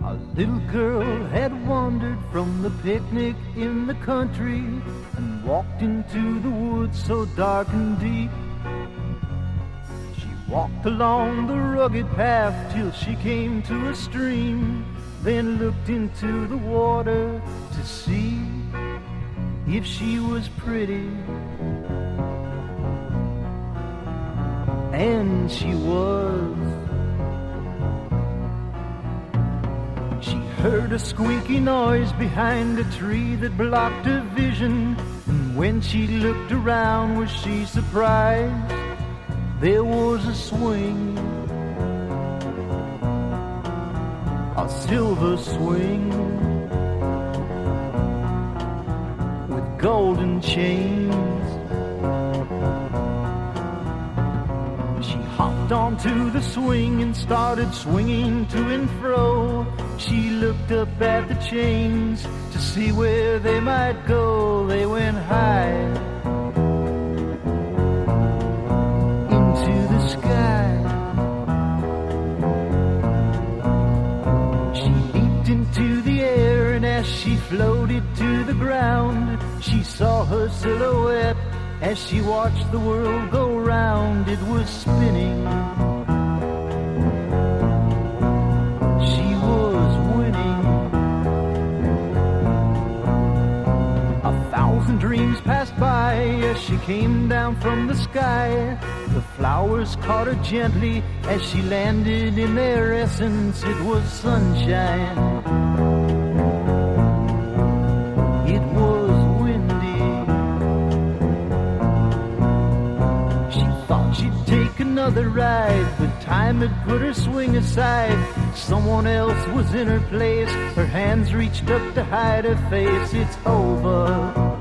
A little girl had wandered from the picnic in the country and walked into the woods so dark and deep. She walked along the rugged path till she came to a stream, then looked into the water to see if she was pretty. And she was. She heard a squeaky noise behind a tree that blocked her vision, and when she looked around was she surprised there was a swing, a silver swing with golden chains. She hopped onto the swing and started swinging to and fro. She looked up at the chains to see where they might go. They went high into the sky. She leaped into the air, and as she floated to the ground, she saw her silhouette as she watched the world go round. It was spinning. She was winning. 1,000 dreams passed by as she came down from the sky. The flowers caught her gently as she landed in their essence. It was sunshine. It was windy. She'd take another ride, but time had put her swing aside. Someone else was in her place. Her hands reached up to hide her face. It's over.